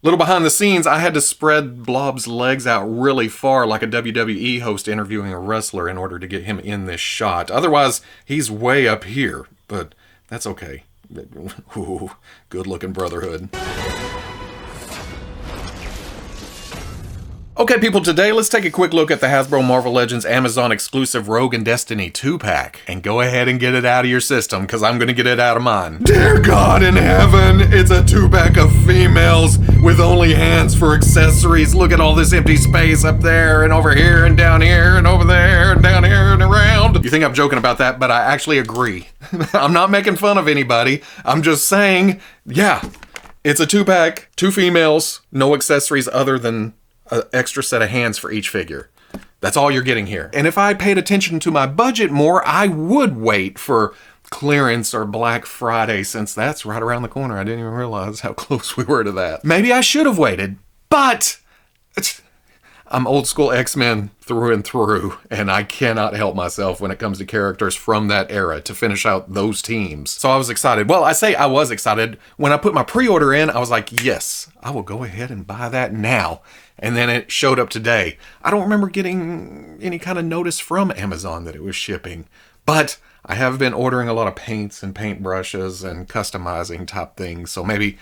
Little behind the scenes, I had to spread Blob's legs out really far like a WWE host interviewing a wrestler in order to get him in this shot. Otherwise, he's way up here, but that's okay. Ooh, good looking Brotherhood. Okay, people, today let's take a quick look at the Hasbro Marvel Legends Amazon exclusive Rogue and Destiny 2-pack. And go ahead and get it out of your system, because I'm going to get it out of mine. Dear God in heaven, it's a 2-pack of females with only hands for accessories. Look at all this empty space up there, and over here, and down here, and over there, and down here, and around. You think I'm joking about that, but I actually agree. I'm not making fun of anybody. I'm just saying, yeah, it's a 2-pack, 2 females, no accessories other than an extra set of hands for each figure. That's all you're getting here. And if I paid attention to my budget more, I would wait for clearance or Black Friday, since that's right around the corner. I didn't even realize how close we were to that. Maybe I should have waited, but I'm old school X-Men through and through, and I cannot help myself when it comes to characters from that era to finish out those teams. So I was excited. Well, I say I was excited. When I put my pre-order in, I was like, yes, I will go ahead and buy that now. And then it showed up today. I don't remember getting any kind of notice from Amazon that it was shipping, but I have been ordering a lot of paints and paintbrushes and customizing type things, so maybe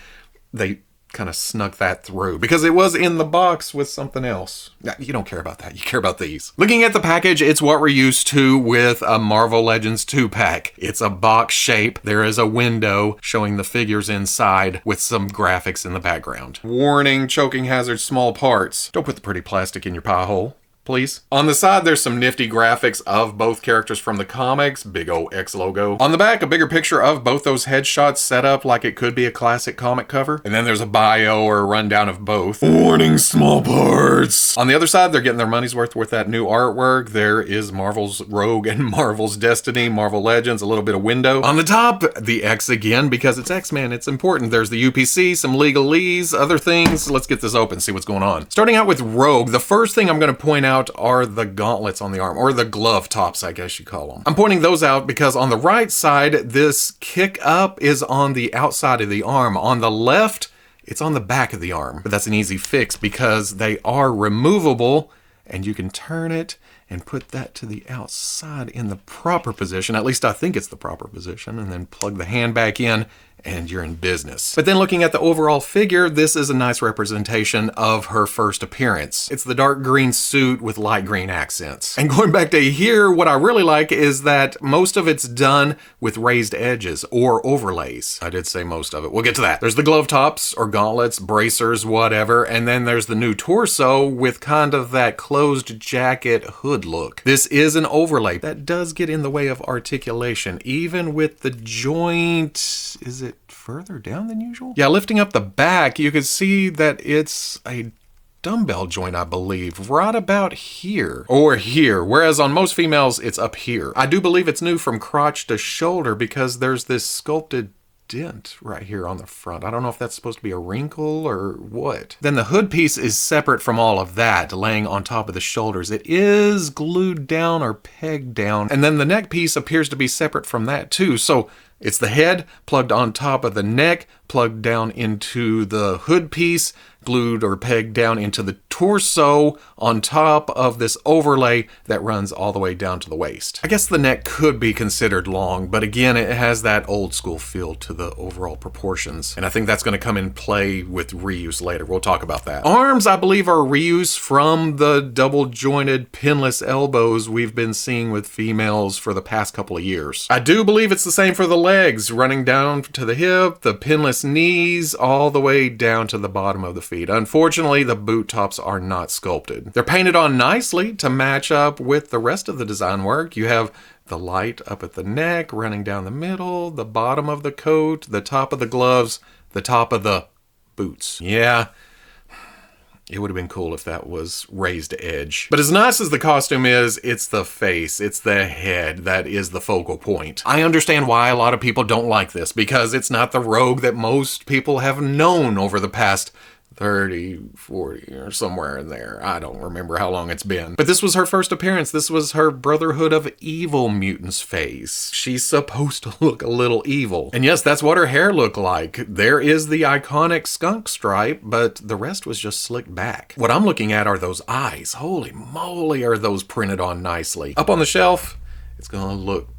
they kind of snuck that through, because it was in the box with something else. You don't care about that. You care about these. Looking at the package, it's what we're used to with a Marvel Legends 2-pack. It's a box shape. There is a window showing the figures inside with some graphics in the background. Warning, choking hazard, small parts. Don't put the pretty plastic in your pie hole, please. On the side, there's some nifty graphics of both characters from the comics, big ol' X logo. On the back, a bigger picture of both those headshots set up like it could be a classic comic cover. And then there's a bio or a rundown of both. Warning, small parts. On the other side, they're getting their money's worth with that new artwork. There is Marvel's Rogue and Marvel's Destiny, Marvel Legends, a little bit of window. On the top, the X again, because it's X-Men, it's important. There's the UPC, some legalese, other things. Let's get this open, see what's going on. Starting out with Rogue, the first thing I'm going to point out are the gauntlets on the arm, or the glove tops, I guess you call them. I'm pointing those out because on the right side, this kick up is on the outside of the arm. On the left, it's on the back of the arm. But that's an easy fix because they are removable, and you can turn it and put that to the outside in the proper position. At least I think it's the proper position. And then plug the hand back in, and you're in business. But then looking at the overall figure, this is a nice representation of her first appearance. It's the dark green suit with light green accents. And going back to here, what I really like is that most of it's done with raised edges or overlays. I did say most of it. We'll get to that. There's the glove tops or gauntlets, bracers, whatever. And then there's the new torso with kind of that closed jacket hood look. This is an overlay. That does get in the way of articulation, even with the joint. Is it further down than usual? Yeah, lifting up the back, you can see that it's a dumbbell joint, I believe, right about here or here, whereas on most females it's up here. I do believe it's new from crotch to shoulder because there's this sculpted dent right here on the front. I don't know if that's supposed to be a wrinkle or what. Then the hood piece is separate from all of that, laying on top of the shoulders. It is glued down or pegged down, and then the neck piece appears to be separate from that too. So it's the head plugged on top of the neck, plugged down into the hood piece, glued or pegged down into the torso on top of this overlay that runs all the way down to the waist. I guess the neck could be considered long, but again, it has that old school feel to the overall proportions. And I think that's going to come in play with reuse later. We'll talk about that. Arms, I believe, are reuse from the double jointed pinless elbows we've been seeing with females for the past couple of years. I do believe it's the same for the legs, running down to the hip, the pinless knees, all the way down to the bottom of the feet. Unfortunately, the boot tops are not sculpted. They're painted on nicely to match up with the rest of the design work. You have the light up at the neck, running down the middle, the bottom of the coat, the top of the gloves, the top of the boots. Yeah, it would have been cool if that was raised edge. But as nice as the costume is, it's the face, it's the head that is the focal point. I understand why a lot of people don't like this, because it's not the Rogue that most people have known over the past 30, 40, or somewhere in there. I don't remember how long it's been. But this was her first appearance. This was her Brotherhood of Evil Mutants phase. She's supposed to look a little evil. And yes, that's what her hair looked like. There is the iconic skunk stripe, but the rest was just slicked back. What I'm looking at are those eyes. Holy moly, are those printed on nicely. Up on the shelf, it's gonna look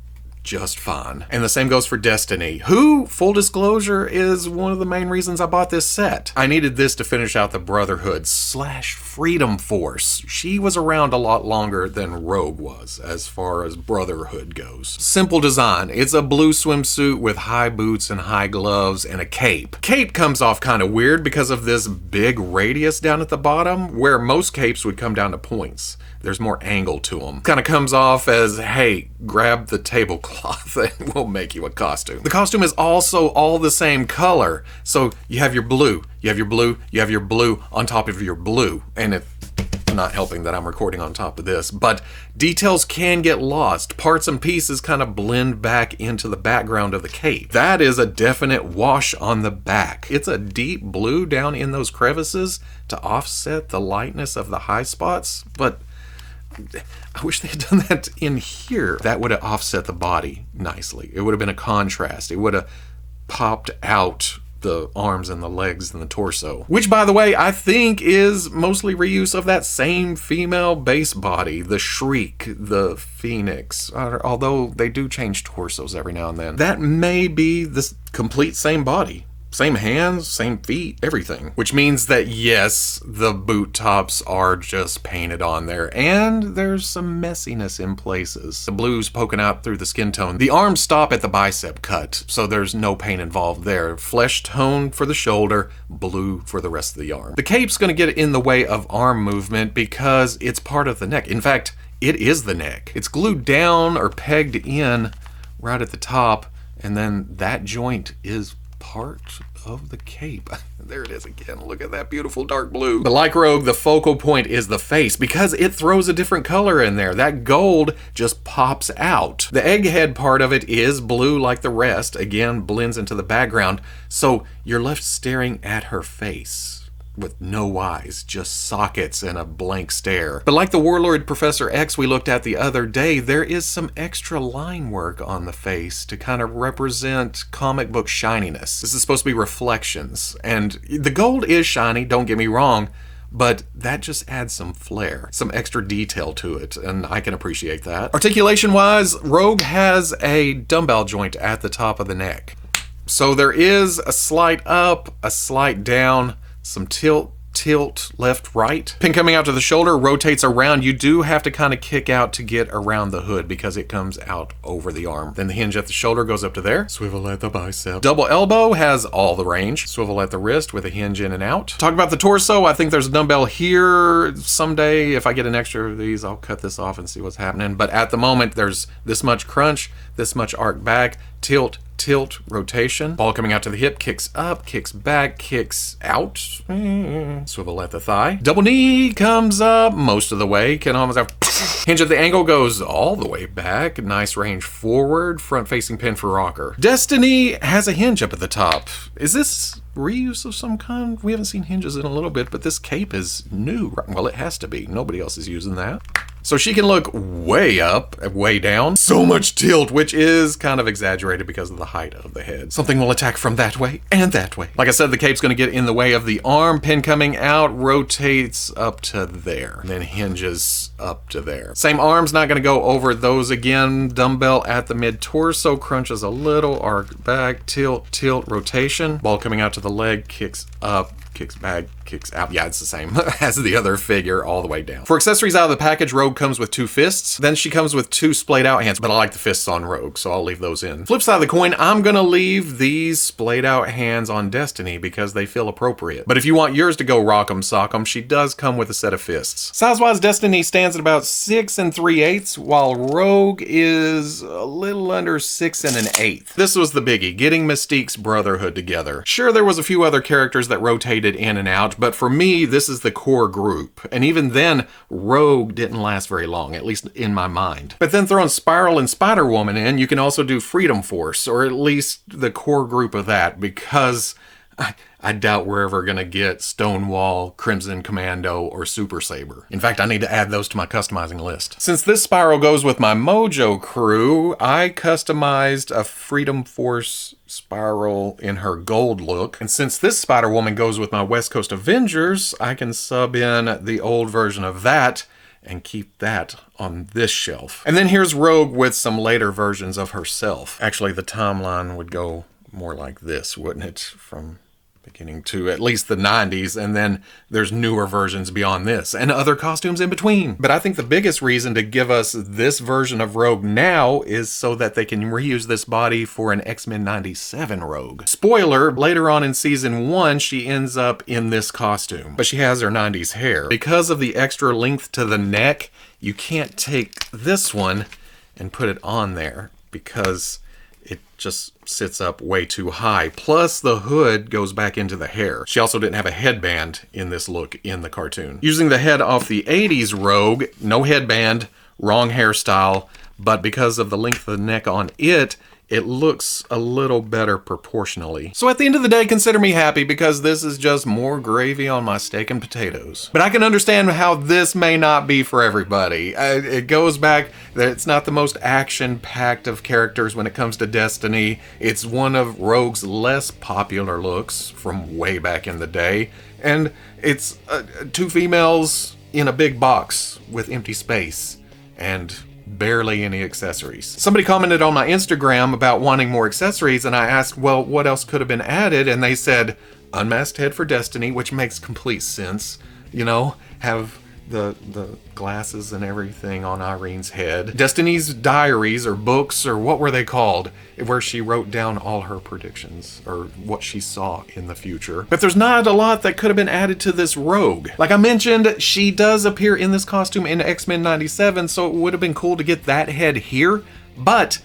just fine. And the same goes for Destiny, who, full disclosure, is one of the main reasons I bought this set. I needed this to finish out the Brotherhood / Freedom Force. She was around a lot longer than Rogue was, as far as Brotherhood goes. Simple design. It's a blue swimsuit with high boots and high gloves and a cape. Cape comes off kind of weird because of this big radius down at the bottom, where most capes would come down to points. There's more angle to them. Kind of comes off as, hey, grab the tablecloth and we'll make you a costume. The costume is also all the same color. So you have your blue, you have your blue, you have your blue on top of your blue. And it's not helping that I'm recording on top of this, but details can get lost. Parts and pieces kind of blend back into the background of the cape. That is a definite wash on the back. It's a deep blue down in those crevices to offset the lightness of the high spots, but I wish they had done that in here. That would have offset the body nicely. It would have been a contrast. It would have popped out the arms and the legs and the torso. Which, by the way, I think is mostly reuse of that same female base body, the Shriek, the Phoenix, although they do change torsos every now and then. That may be the complete same body. Same hands, same feet, everything. Which means that yes, the boot tops are just painted on there, and there's some messiness in places. The blue's poking out through the skin tone. The arms stop at the bicep cut, so there's no paint involved there. Flesh tone for the shoulder, blue for the rest of the arm. The cape's gonna get in the way of arm movement because it's part of the neck. In fact, it is the neck. It's glued down or pegged in right at the top, and then that joint is part of the cape. There it is again. Look at that beautiful dark blue. But like Rogue, the focal point is the face because it throws a different color in there. That gold just pops out. The egghead part of it is blue like the rest. Again, blends into the background. So you're left staring at her face with no eyes, just sockets and a blank stare. But like the Warlord Professor X we looked at the other day, there is some extra line work on the face to kind of represent comic book shininess. This is supposed to be reflections, and the gold is shiny, don't get me wrong, but that just adds some flair, some extra detail to it, and I can appreciate that. Articulation-wise, Rogue has a dumbbell joint at the top of the neck. So there is a slight up, a slight down, some tilt, left, right. Pin coming out to the shoulder, rotates around. You do have to kind of kick out to get around the hood because it comes out over the arm. Then the hinge at the shoulder goes up to there. Swivel at the bicep. Double elbow has all the range. Swivel at the wrist with a hinge in and out. Talk about the torso. I think there's a dumbbell here. Someday, if I get an extra of these, I'll cut this off and see what's happening. But at the moment, there's this much crunch, this much arc back, tilt, rotation. Ball coming out to the hip, kicks up, kicks back, kicks out. Swivel at the thigh. Double knee comes up most of the way. Can almost have hinge at the ankle, goes all the way back. Nice range forward. Front facing pin for rocker. Destiny has a hinge up at the top. Is this reuse of some kind? We haven't seen hinges in a little bit, but this cape is new. Well, it has to be. Nobody else is using that. So she can look way up, way down. So much tilt, which is kind of exaggerated because of the height of the head. Something will attack from that way and that way. Like I said, the cape's going to get in the way of the arm. Pin coming out, rotates up to there, and then hinges up to there. Same arm's not going to go over those again. Dumbbell at the mid-torso, crunches a little, arc back, tilt, rotation. Ball coming out to the leg, kicks up, kicks back, kicks out. Yeah, it's the same as the other figure all the way down. For accessories out of the package, Rogue comes with 2 fists. Then she comes with 2 splayed out hands, but I like the fists on Rogue, so I'll leave those in. Flip side of the coin, I'm gonna leave these splayed out hands on Destiny because they feel appropriate. But if you want yours to go rock'em sock'em, she does come with a set of fists. Size-wise, Destiny stands at about 6 3/8, while Rogue is a little under 6 1/8. This was the biggie, getting Mystique's Brotherhood together. Sure, there was a few other characters that rotated in and out, but for me, this is the core group. And even then, Rogue didn't last very long, at least in my mind. But then throwing Spiral and Spider-Woman in, you can also do Freedom Force, or at least the core group of that, because I doubt we're ever going to get Stonewall, Crimson Commando, or Super Saber. In fact, I need to add those to my customizing list. Since this spiral goes with my Mojo crew, I customized a Freedom Force spiral in her gold look. And since this Spider-Woman goes with my West Coast Avengers, I can sub in the old version of that and keep that on this shelf. And then here's Rogue with some later versions of herself. Actually, the timeline would go more like this, wouldn't it? From beginning to at least the 90s, and then there's newer versions beyond this, and other costumes in between. But I think the biggest reason to give us this version of Rogue now is so that they can reuse this body for an X-Men 97 Rogue. Spoiler, later on in season 1, she ends up in this costume, but she has her 90s hair. Because of the extra length to the neck, you can't take this one and put it on there because it just sits up way too high. Plus, the hood goes back into the hair. She also didn't have a headband in this look in the cartoon. Using the head off the 80s Rogue, no headband, wrong hairstyle, but because of the length of the neck on it, it looks a little better proportionally. So at the end of the day, consider me happy because this is just more gravy on my steak and potatoes. But I can understand how this may not be for everybody. It goes back that it's not the most action-packed of characters when it comes to Destiny. It's one of Rogue's less popular looks from way back in the day. And it's two females in a big box with empty space and barely any accessories. Somebody commented on my Instagram about wanting more accessories, and I asked, well, what else could have been added? And they said, unmasked head for Destiny, which makes complete sense. You know, have the glasses and everything on Irene's head. Destiny's diaries or books, or what were they called, where she wrote down all her predictions or what she saw in the future. But there's not a lot that could have been added to this Rogue. Like I mentioned, she does appear in this costume in X-Men 97, so it would have been cool to get that head here. But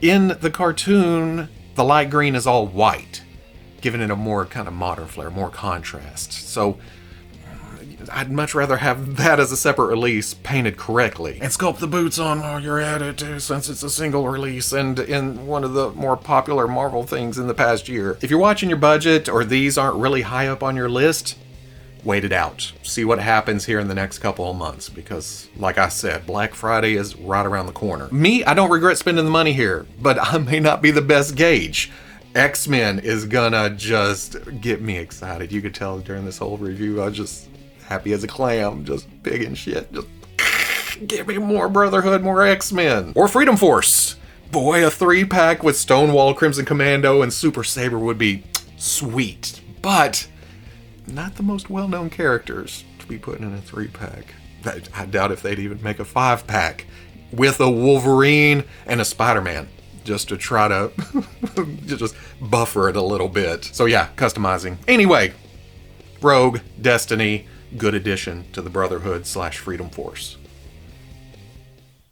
in the cartoon, the light green is all white, giving it a more kind of modern flair, more contrast. So I'd much rather have that as a separate release painted correctly. And sculpt the boots on while you're at it too, since it's a single release and in one of the more popular Marvel things in the past year. If you're watching your budget or these aren't really high up on your list, wait it out. See what happens here in the next couple of months because, like I said, Black Friday is right around the corner. Me, I don't regret spending the money here, but I may not be the best gauge. X-Men is gonna just get me excited. You could tell during this whole review, I was just happy as a clam, just big and shit. Just give me more Brotherhood, more X-Men. Or Freedom Force. Boy, a 3-pack with Stonewall, Crimson Commando, and Super Saber would be sweet. But not the most well-known characters to be putting in a 3-pack. I doubt if they'd even make a 5-pack with a Wolverine and a Spider-Man, just to try to just buffer it a little bit. So yeah, customizing. Anyway, Rogue, Destiny, good addition to the Brotherhood / Freedom Force.